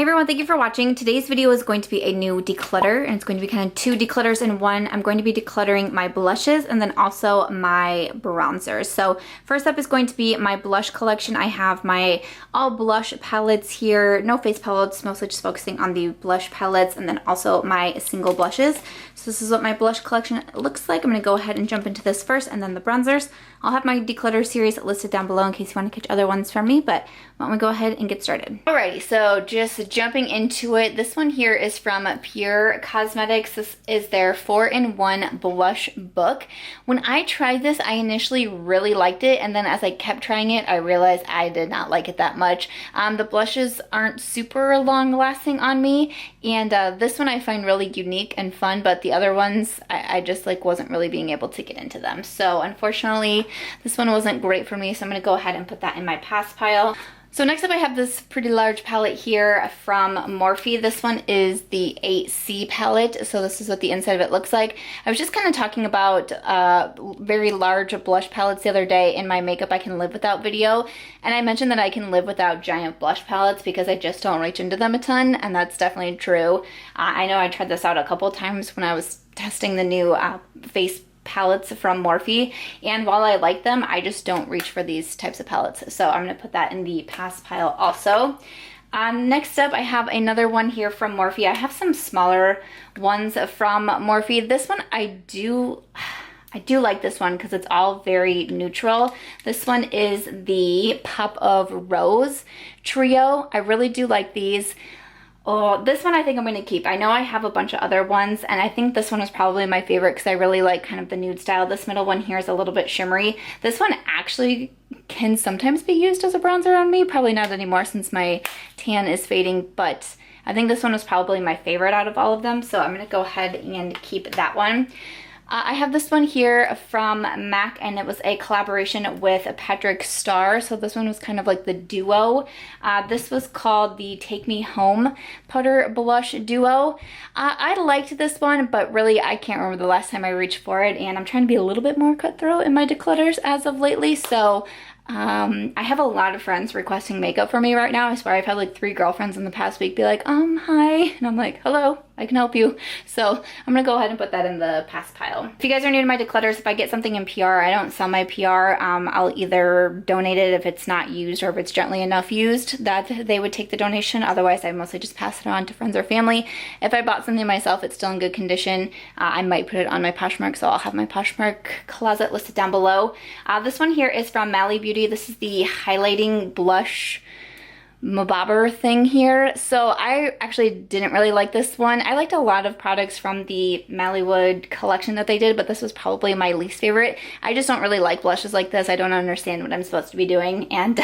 Hey everyone, thank you for watching. Today's video is going to be a new declutter, and it's going to be kind of two declutters in one. I'm going to be decluttering my blushes and then also my bronzers. So first up is going to be my blush collection. I have my all blush palettes here, no face palettes, mostly just focusing on the blush palettes, and then also my single blushes. So this is what my blush collection looks like. I'm going to go ahead and jump into this first and then the bronzers. I'll have my declutter series listed down below in case you want to catch other ones from me, but why don't we go ahead and get started. Alrighty, so just jumping into it, this one here is from Pure Cosmetics. This is their 4-in-1 blush book. When I tried this, I initially really liked it, and then as I kept trying it, I realized I did not like it that much. The blushes aren't super long lasting on me, and this one I find really unique and fun, but the other ones I just like wasn't really being able to get into them. So unfortunately, this one wasn't great for me, so I'm going to go ahead and put that in my pass pile. So next up I have this pretty large palette here from Morphe. This one is the 8C palette, so this is what the inside of it looks like. I was just kind of talking about very large blush palettes the other day in my Makeup I Can Live Without video, and I mentioned that I can live without giant blush palettes because I just don't reach into them a ton, and that's definitely true. I know I tried this out a couple times when I was testing the new face palettes from Morphe, and while I like them, I just don't reach for these types of palettes, so I'm going to put that in the pass pile also. Next up, I have another one here from Morphe. I have some smaller ones from Morphe. This one I do like this one because it's all very neutral. This one is the Pop of Rose trio. I really do like these. Oh, this one I think I'm going to keep. I know I have a bunch of other ones, and I think this one is probably my favorite because I really like kind of the nude style. This middle one here is a little bit shimmery. This one actually can sometimes be used as a bronzer on me. Probably not anymore since my tan is fading, but I think this one was probably my favorite out of all of them, so I'm going to go ahead and keep that one. I have this one here from MAC, and it was a collaboration with Patrick Starr, so this one was kind of like the duo. This was called the Take Me Home Powder Blush Duo. I liked this one, but really I can't remember the last time I reached for it, and I'm trying to be a little bit more cutthroat in my declutters as of lately, so I have a lot of friends requesting makeup from me right now. I swear I've had like 3 girlfriends in the past week be like, hi, and I'm like, hello, I can help you. So I'm gonna go ahead and put that in the pass pile. If you guys are new to my declutters, if I get something in PR, I don't sell my PR. I'll either donate it if it's not used or if it's gently enough used that they would take the donation. Otherwise, I mostly just pass it on to friends or family. If I bought something myself, it's still in good condition, I might put it on my Poshmark, so I'll have my Poshmark closet listed down below. This one here is from Mally Beauty. This is the highlighting blush mobobber thing here. So I actually didn't really like this one. I liked a lot of products from the Mallywood collection that they did, but this was probably my least favorite. I just don't really like blushes like this. I don't understand what I'm supposed to be doing, and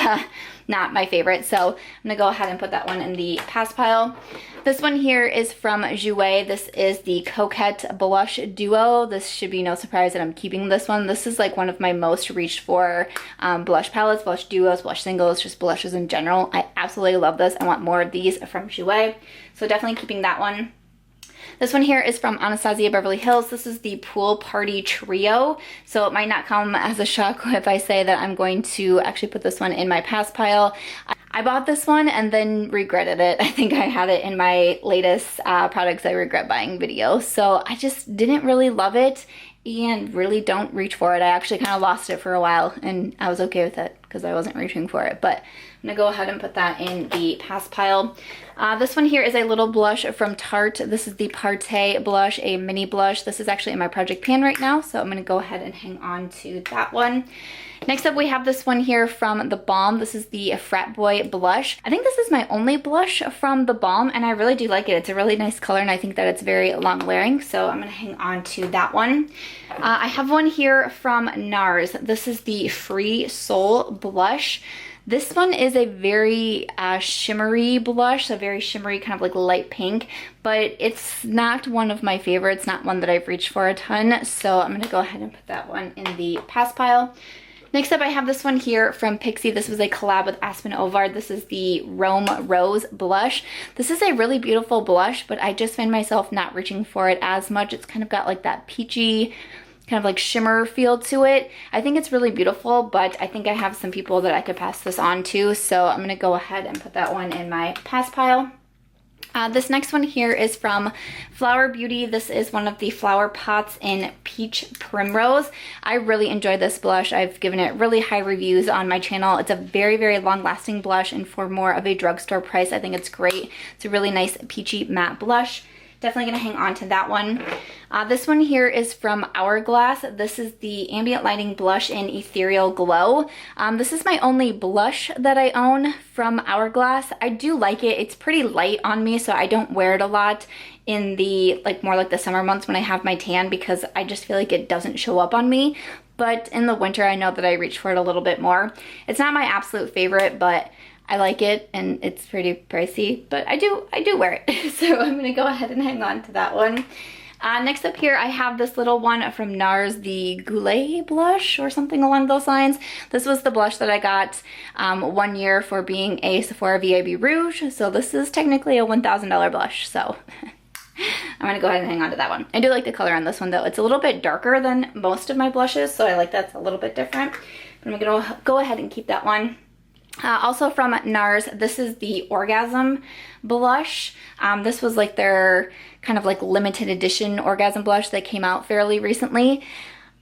not my favorite. So I'm gonna go ahead and put that one in the pass pile. This one here is from Jouer. This is the Coquette Blush Duo. This should be no surprise that I'm keeping this one. This is like one of my most reached for blush palettes, blush duos, blush singles, just blushes in general. I absolutely love this. I want more of these from Jouer, so definitely keeping that one. This one here is from Anastasia Beverly Hills. This is the Pool Party Trio, so it might not come as a shock if I say that I'm going to actually put this one in my pass pile. I bought this one and then regretted it. I think I had it in my latest products I regret buying video, so I just didn't really love it and really don't reach for it. I actually kind of lost it for a while, and I was okay with it because I wasn't reaching for it, but I'm gonna go ahead and put that in the pass pile. This one here is a little blush from Tarte. This is the Paaarty blush, a mini blush. This is actually in my project pan right now, so I'm gonna go ahead and hang on to that one. Next up, we have this one here from TheBalm. This is the Frat Boy blush. I think this is my only blush from TheBalm, and I really do like it. It's a really nice color, and I think that it's very long wearing, so I'm gonna hang on to that one. I have one here from Nars. This is the Free Soul blush. This one is a very shimmery blush, a very shimmery kind of like light pink, but it's not one of my favorites, not one that I've reached for a ton, so I'm gonna go ahead and put that one in the pass pile. Next up, I have this one here from Pixi. This was a collab with Aspen Ovard. This is the Rome Rose blush. This is a really beautiful blush, but I just find myself not reaching for it as much. It's kind of got like that peachy, kind of like shimmer feel to it. I think it's really beautiful, but I think I have some people that I could pass this on to, so I'm gonna go ahead and put that one in my pass pile. This next one here is from Flower Beauty. This is one of the flower pots in Peach Primrose. I really enjoy this blush. I've given it really high reviews on my channel. It's a very, very long-lasting blush, and for more of a drugstore price, I think it's great. It's a really nice peachy matte blush. Definitely gonna hang on to that one. This one here is from Hourglass. This is the Ambient Lighting Blush in Ethereal Glow. This is my only blush that I own from Hourglass. I do like it. It's pretty light on me, so I don't wear it a lot in the, more like the summer months when I have my tan, because I just feel like it doesn't show up on me. But in the winter, I know that I reach for it a little bit more. It's not my absolute favorite, but I like it, and it's pretty pricey, but I do wear it. So I'm gonna go ahead and hang on to that one. Next up here, I have this little one from Nars, the Goulet blush or something along those lines. This was the blush that I got 1 year for being a Sephora VIB Rouge. So this is technically a $1,000 blush. So I'm gonna go ahead and hang on to that one. I do like the color on this one though. It's a little bit darker than most of my blushes, so I like that's a little bit different. But I'm gonna go ahead and keep that one. Also from Nars, this is the Orgasm blush. This was like their kind of like limited edition Orgasm blush that came out fairly recently.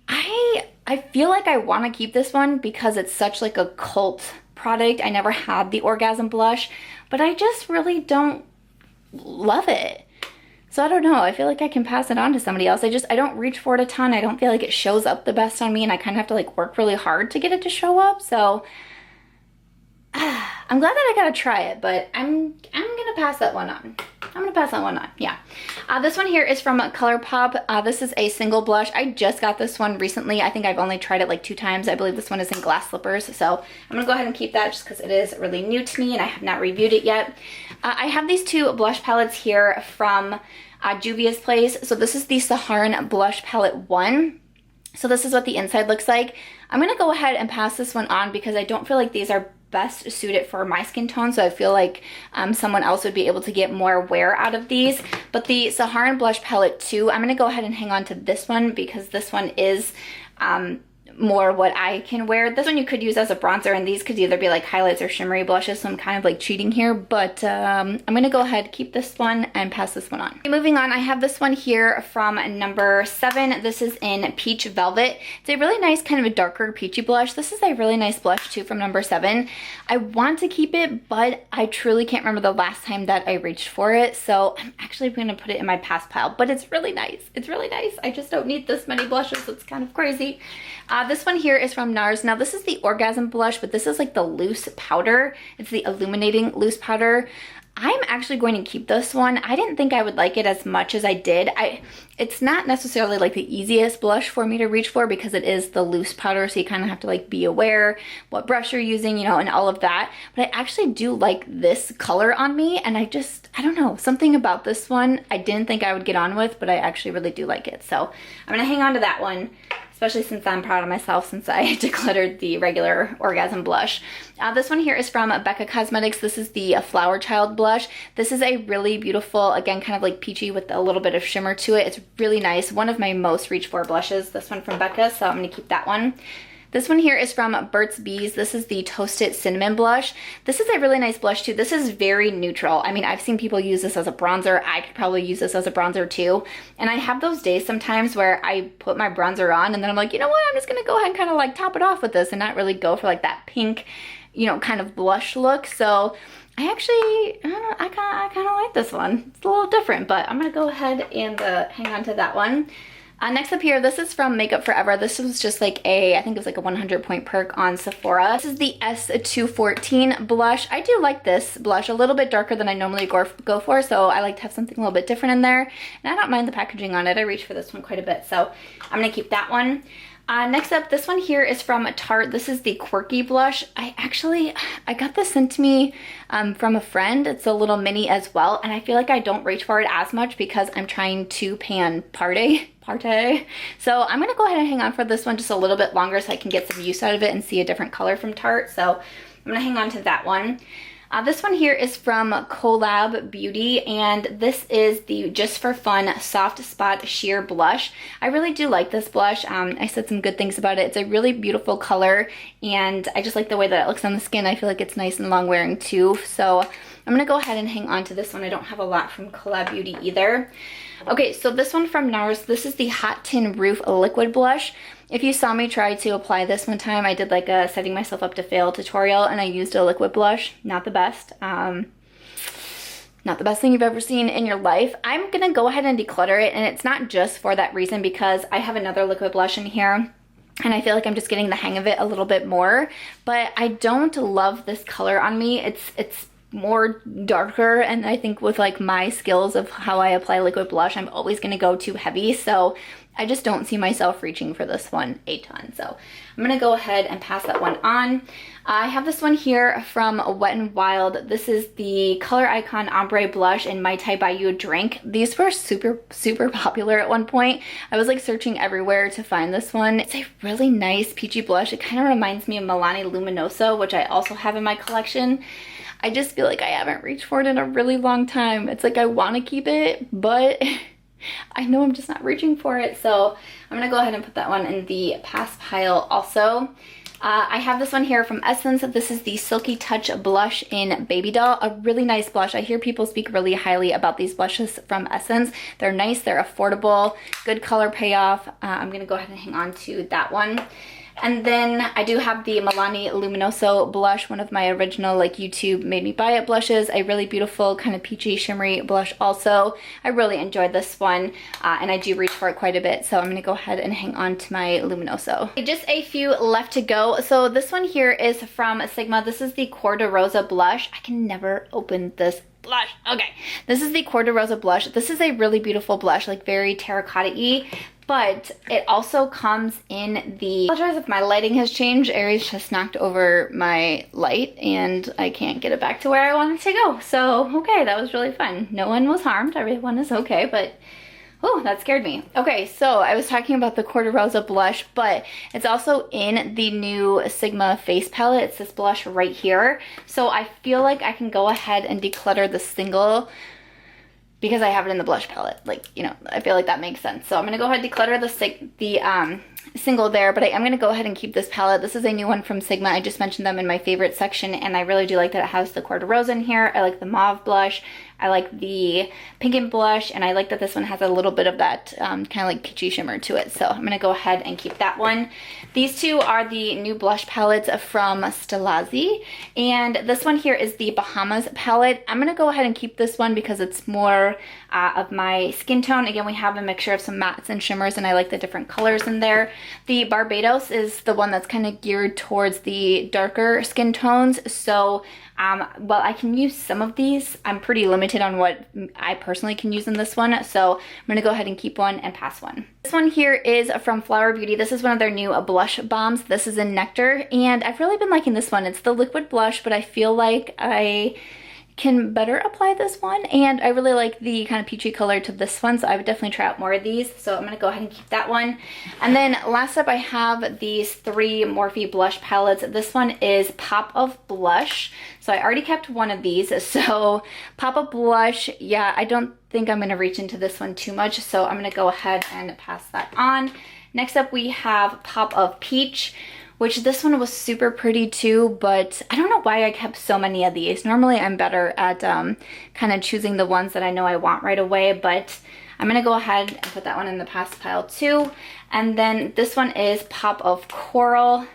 I feel like I want to keep this one because it's such like a cult product. I never had the Orgasm blush, but I just really don't love it. So I don't know, I feel like I can pass it on to somebody else. I don't reach for it a ton. I don't feel like it shows up the best on me, and I kind of have to like work really hard to get it to show up. So I'm glad that I got to try it, but I'm gonna pass that one on. I'm gonna pass that one on, yeah. This one here is from Colourpop. This is a single blush. I just got this one recently. I think I've only tried it like 2 times. I believe this one is in glass slippers, so I'm gonna go ahead and keep that just because it is really new to me and I have not reviewed it yet. I have these 2 blush palettes here from Juvia's place. So this is the Saharan Blush Palette 1. So this is what the inside looks like. I'm gonna go ahead and pass this one on because I don't feel like these are best suited for my skin tone, so I feel like someone else would be able to get more wear out of these. But the Saharan Blush Palette 2, I'm gonna go ahead and hang on to this one because this one is more what I can wear. This one you could use as a bronzer, and these could either be like highlights or shimmery blushes, so I'm kind of like cheating here, but I'm gonna go ahead, keep this one, and pass this one on. Okay, moving on, I have this one here from number 7. This is in Peach Velvet. It's a really nice kind of a darker peachy blush. This is a really nice blush too from number 7. I want to keep it, but I truly can't remember the last time that I reached for it, so I'm actually gonna put it in my pass pile, but it's really nice. It's really nice. I just don't need this many blushes. It's kind of crazy. This one here is from Nars. Now this is the Orgasm blush, but this is like the loose powder. It's the illuminating loose powder. I'm actually going to keep this one. I didn't think I would like it as much as I did. It's not necessarily like the easiest blush for me to reach for because it is the loose powder, so you kind of have to like be aware what brush you're using, you know, and all of that. But I actually do like this color on me, and I don't know, something about this one I didn't think I would get on with, but I actually really do like it. So I'm gonna hang on to that one, especially since I'm proud of myself since I decluttered the regular Orgasm blush. This one here is from Becca Cosmetics. This is the Flowerchild blush. This is a really beautiful, again, kind of like peachy with a little bit of shimmer to it. It's really nice. One of my most reach for blushes, this one from Becca, so I'm gonna keep that one. This one here is from Burt's Bees. This is the Toasted Cinnamon blush. This is a really nice blush too. This is very neutral. I mean, I've seen people use this as a bronzer. I could probably use this as a bronzer too. And I have those days sometimes where I put my bronzer on and then I'm like, you know what? I'm just gonna go ahead and kind of like top it off with this and not really go for like that pink, you know, kind of blush look. So I actually, I kind of like this one. It's a little different, but I'm gonna go ahead and hang on to that one. Next up here, this is from Makeup Forever. This was just like I think it was like a 100-point perk on Sephora. This is the S214 blush. I do like this blush, a little bit darker than I normally go for, so I like to have something a little bit different in there. And I don't mind the packaging on it. I reach for this one quite a bit, so I'm gonna keep that one. Next up, this one here is from Tarte. This is the Quirky blush. I got this sent to me from a friend. It's a little mini as well, and I feel like I don't reach for it as much because I'm trying to pan Party. So I'm gonna go ahead and hang on for this one just a little bit longer so I can get some use out of it and see a different color from Tarte. So I'm gonna hang on to that one. This one here is from Collab Beauty, and this is the Just for Fun Soft Spot Sheer Blush. I really do like this blush. I said some good things about it. It's a really beautiful color, and I just like the way that it looks on the skin. I feel like it's nice and long wearing too, so I'm gonna go ahead and hang on to this one. I don't have a lot from Collab Beauty either. Okay, so this one from Nars, this is the Hot Tin Roof Liquid Blush. If you saw me try to apply this one time, I did like a setting myself up to fail tutorial, and I used a liquid blush. Not the best. Not the best thing you've ever seen in your life. I'm gonna go ahead and declutter it, and it's not just for that reason, because I have another liquid blush in here, and I feel like I'm just getting the hang of it a little bit more, but I don't love this color on me. It's more darker, and I think with like my skills of how I apply liquid blush, I'm always gonna go too heavy, so I just don't see myself reaching for this one a ton. So I'm gonna go ahead and pass that one on. I have this one here from Wet n Wild. This is the Color Icon Ombre Blush in Mai Tai Bayou Drink. These were super popular at one point. I was like searching everywhere to find this one. It's a really nice peachy blush. It kind of reminds me of Milani Luminoso, which I also have in my collection. I just feel like I haven't reached for it in a really long time. It's like I want to keep it, but I know I'm just not reaching for it. So I'm gonna go ahead and put that one in the pass pile also. I have this one here from Essence. This is the Silky Touch Blush in Baby Doll. A really nice blush. I hear people speak really highly about these blushes from Essence. They're nice, they're affordable, good color payoff. I'm gonna go ahead and hang on to that one. And then I do have the Milani Luminoso blush, one of my original like YouTube made me buy it blushes. A really beautiful kind of peachy shimmery blush also. I really enjoyed this one, and I do reach for it quite a bit, so I'm gonna go ahead and hang on to my Luminoso. Just a few left to go. So this one here is from Sigma. This is the Cor de Rosa blush. I can never open this blush. Okay, this is the Cor de Rosa blush. This is a really beautiful blush, like very terracotta-y. But it also comes in the, I apologize if my lighting has changed. Aries just knocked over my light and I can't get it back to where I want it to go. So, okay, that was really fun. No one was harmed, everyone is okay, but oh, that scared me. Okay, so I was talking about the Cor de Rosa blush, but it's also in the new Sigma face palette. It's this blush right here. So I feel like I can go ahead and declutter the single because I have it in the blush palette. Like, you know, I feel like that makes sense. So I'm gonna go ahead and declutter the single there, but I am gonna go ahead and keep this palette. This is a new one from Sigma. I just mentioned them in my favorite section, and I really do like that it has the Cor de Rosa in here. I like the mauve blush. I like the pink and blush, and I like that this one has a little bit of that kind of like peachy shimmer to it. So I'm gonna go ahead and keep that one. These two are the new blush palettes from Stilazzi, and this one here is the Bahamas palette. I'm gonna go ahead and keep this one because it's more of my skin tone. Again, we have a mixture of some mattes and shimmers, and I like the different colors in there. The Barbados is the one that's kind of geared towards the darker skin tones. So well, I can use some of these. I'm pretty limited on what I personally can use in this one, so I'm gonna go ahead and keep one and pass one. This one here is from Flower Beauty. This is one of their new blush bombs. This is in Nectar, and I've really been liking this one. It's the liquid blush, but I feel like I can better apply this one, and I really like the kind of peachy color to this one, so I would definitely try out more of these. So I'm gonna go ahead and keep that one. And then last up, I have these three Morphe blush palettes. This one is Pop of Blush. So I already kept one of these. So Pop of Blush, yeah, I don't think I'm gonna reach into this one too much, so I'm gonna go ahead and pass that on. Next up, we have Pop of Peach, which this one was super pretty too, but I don't know why I kept so many of these. Normally I'm better at kind of choosing the ones that I know I want right away, but I'm gonna go ahead and put that one in the pass pile too. And then this one is Pop of Coral.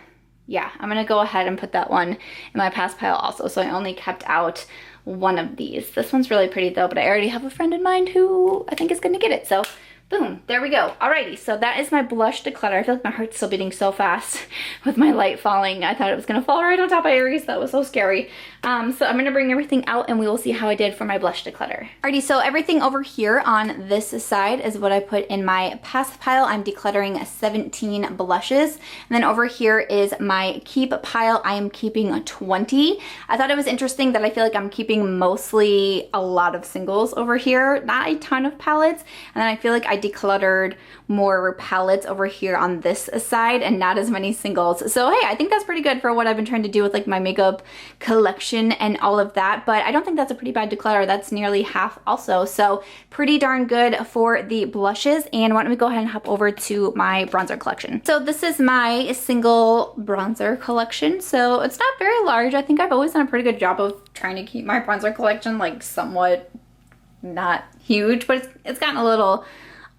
Yeah, I'm gonna go ahead and put that one in my pass pile also, so I only kept out one of these. This one's really pretty though, but I already have a friend in mind who I think is gonna get it, so boom, there we go. Alrighty, so that is my blush declutter. I feel like my heart's still beating so fast with my light falling. I thought it was gonna fall right on top of Aries. That was so scary. So I'm gonna bring everything out and we will see how I did for my blush declutter. Alrighty, so everything over here on this side is what I put in my pass pile. I'm decluttering 17 blushes. And then over here is my keep pile. I am keeping 20. I thought it was interesting that I feel like I'm keeping mostly a lot of singles over here, not a ton of palettes. And then I feel like I decluttered more palettes over here on this side and not as many singles. So hey, I think that's pretty good for what I've been trying to do with like my makeup collection and all of that, but I don't think that's a pretty bad declutter. That's nearly half also, so pretty darn good for the blushes. And why don't we go ahead and hop over to my bronzer collection. So this is my single bronzer collection. So it's not very large. I think I've always done a pretty good job of trying to keep my bronzer collection like somewhat not huge, but it's gotten a little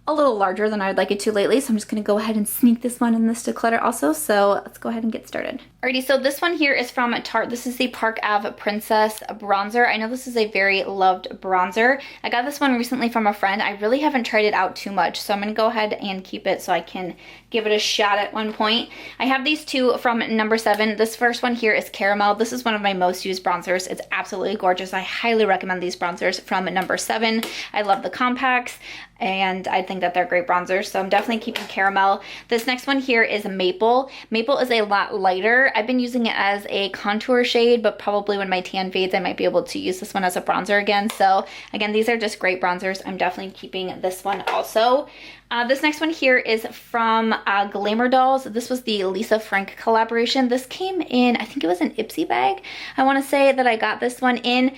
larger than I'd like it to lately. So I'm just gonna go ahead and sneak this one in this declutter also. So let's go ahead and get started. Alrighty, so this one here is from Tarte. This is the Park Ave Princess bronzer. I know this is a very loved bronzer. I got this one recently from a friend. I really haven't tried it out too much, so I'm gonna go ahead and keep it so I can give it a shot at one point. I have these two from No7. This first one here is Caramel. This is one of my most used bronzers. It's absolutely gorgeous. I highly recommend these bronzers from No7. I love the compacts, and I think that they're great bronzers, so I'm definitely keeping Caramel. This next one here is Maple. Maple is a lot lighter. I've been using it as a contour shade, but probably when my tan fades, I might be able to use this one as a bronzer again. So again, these are just great bronzers. I'm definitely keeping this one also. This next one here is from Glamour Dolls. This was the Lisa Frank collaboration. This came in, I think it was an Ipsy bag. I want to say that I got this one in.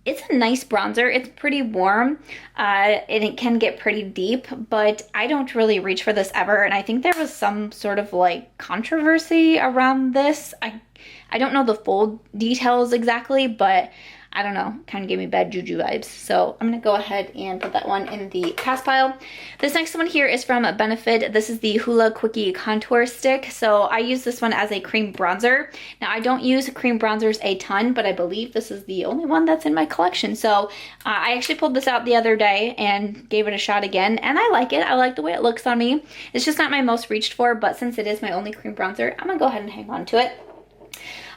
It's a nice bronzer. It's pretty warm and it can get pretty deep, but I don't really reach for this ever. And I think there was some sort of like controversy around this. I don't know the full details exactly, but I don't know, kind of gave me bad juju vibes. So I'm gonna go ahead and put that one in the pass pile. This next one here is from Benefit. This is the Hoola Quickie Contour Stick. So I use this one as a cream bronzer. Now I don't use cream bronzers a ton, but I believe this is the only one that's in my collection. So I actually pulled this out the other day and gave it a shot again, and I like it. I like the way it looks on me. It's just not my most reached for, but since it is my only cream bronzer, I'm gonna go ahead and hang on to it.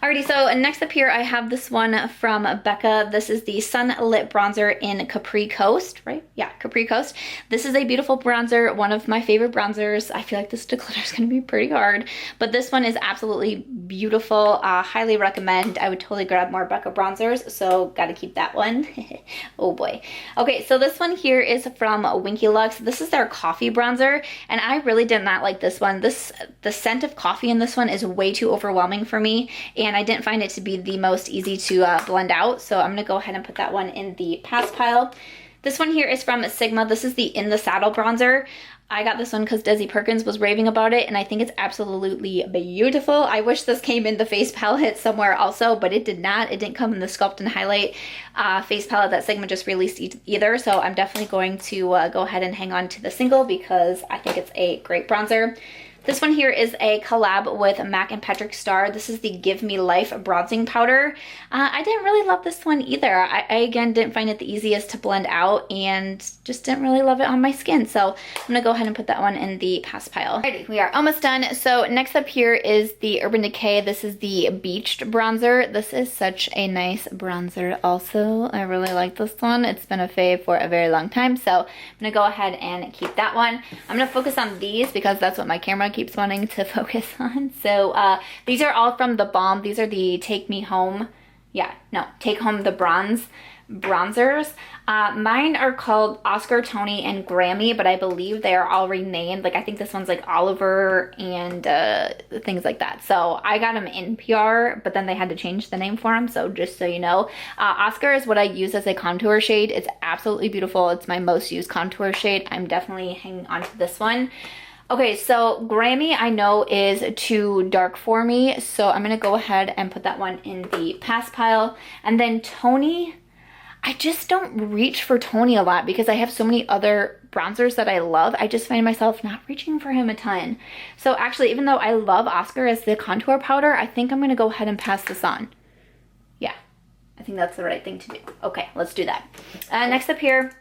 Alrighty, so next up here I have this one from Becca. This is the Sunlit Bronzer in Capri Coast, right? Yeah, Capri Coast. This is a beautiful bronzer, one of my favorite bronzers. I feel like this declutter is going to be pretty hard, but this one is absolutely beautiful. Highly recommend. I would totally grab more Becca bronzers, so got to keep that one. Oh boy. Okay, so this one here is from Winky Lux. This is their coffee bronzer, and I really did not like this one. The scent of coffee in this one is way too overwhelming for me, and I didn't find it to be the most easy to blend out, so I'm gonna go ahead and put that one in the pass pile. This one here is from Sigma. This is the In the Saddle bronzer. I got this one because Desi Perkins was raving about it, and I think it's absolutely beautiful. I wish this came in the face palette somewhere also, but it did not. It didn't come in the Sculpt and Highlight face palette that Sigma just released either, so I'm definitely going to go ahead and hang on to the single because I think it's a great bronzer. This one here is a collab with MAC and Patrick Starr. This is the Give Me Life bronzing powder. I didn't really love this one either. I again didn't find it the easiest to blend out and just didn't really love it on my skin. So I'm gonna go ahead and put that one in the pass pile. Alrighty, we are almost done. So next up here is the Urban Decay. This is the Beached bronzer. This is such a nice bronzer also. I really like this one. It's been a fave for a very long time. So I'm gonna go ahead and keep that one. I'm gonna focus on these because that's what my camera keeps wanting to focus on. So these are all from TheBalm. These are the Take Me Home, Take Home the Bronze bronzers. Mine are called Oscar, Tony, and Grammy, but I believe they are all renamed. Like I think this one's like Oliver and things like that. So I got them in PR, but then they had to change the name for them. So just so you know, Oscar is what I use as a contour shade. It's absolutely beautiful. It's my most used contour shade. I'm definitely hanging on to this one. Okay, so Grammy I know is too dark for me, so I'm gonna go ahead and put that one in the pass pile. And then Tony, I just don't reach for Tony a lot because I have so many other bronzers that I love. I just find myself not reaching for him a ton. So actually, even though I love Oscar as the contour powder, I think I'm gonna go ahead and pass this on. Yeah, I think that's the right thing to do. Okay, let's do that. Next up here,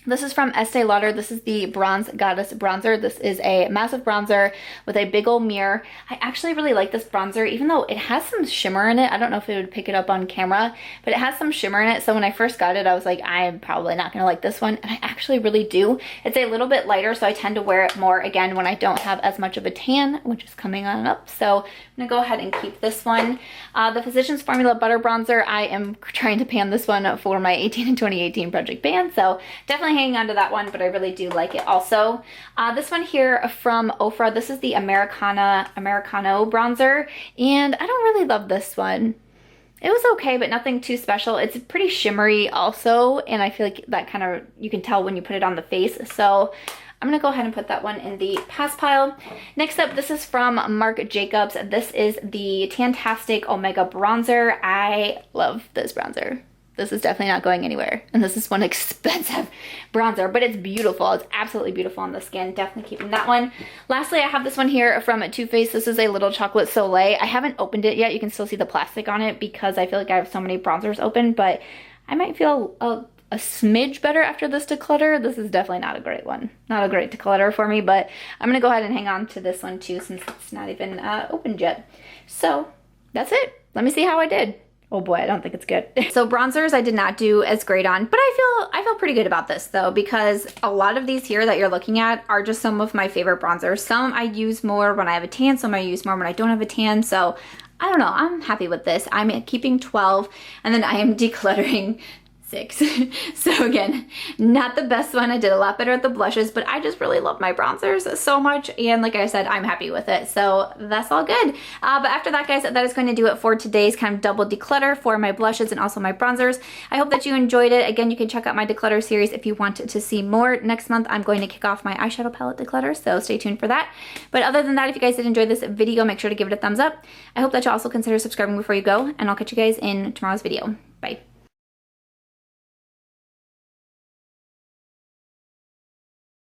this is from Estee Lauder. This is the Bronze Goddess bronzer. This is a massive bronzer with a big old mirror. I actually really like this bronzer, even though it has some shimmer in it. I don't know if it would pick it up on camera, but it has some shimmer in it. So when I first got it, I was like, I'm probably not gonna like this one. And I actually really do. It's a little bit lighter, so I tend to wear it more, again, when I don't have as much of a tan, which is coming on up. So I'm gonna go ahead and keep this one. The Physicians Formula Butter Bronzer, I am trying to pan this one for my 18 and 2018 Project Ban. So definitely hanging on to that one, but I really do like it also. This one here from Ofra, this is the Americano bronzer, and I don't really love this one. It was okay, but nothing too special. It's pretty shimmery also, and I feel like that kind of, you can tell when you put it on the face. So I'm gonna go ahead and put that one in the pass pile. Next up, this is from Marc Jacobs. This is the Tantastic Omega Bronzer. I love this bronzer. This is definitely not going anywhere. And this is one expensive bronzer, but it's beautiful. It's absolutely beautiful on the skin. Definitely keeping that one. Lastly, I have this one here from Too Faced. This is a Little Chocolate Soleil. I haven't opened it yet. You can still see the plastic on it because I feel like I have so many bronzers open, but I might feel a smidge better after this declutter. This is definitely not a great one. Not a great declutter for me, but I'm gonna go ahead and hang on to this one too since it's not even opened yet. So that's it. Let me see how I did. Oh boy, I don't think it's good. So bronzers I did not do as great on, but I feel pretty good about this though, because a lot of these here that you're looking at are just some of my favorite bronzers. Some I use more when I have a tan, some I use more when I don't have a tan. So I don't know, I'm happy with this. I'm keeping 12 and then I am decluttering 6. So again, not the best one. I did a lot better at the blushes, but I just really love my bronzers so much. And like I said, I'm happy with it. So that's all good. But after that, guys, that is going to do it for today's kind of double declutter for my blushes and also my bronzers. I hope that you enjoyed it. Again, you can check out my declutter series if you want to see more. Next month, I'm going to kick off my eyeshadow palette declutter, so stay tuned for that. But other than that, if you guys did enjoy this video, make sure to give it a thumbs up. I hope that you also consider subscribing before you go, and I'll catch you guys in tomorrow's video. Bye.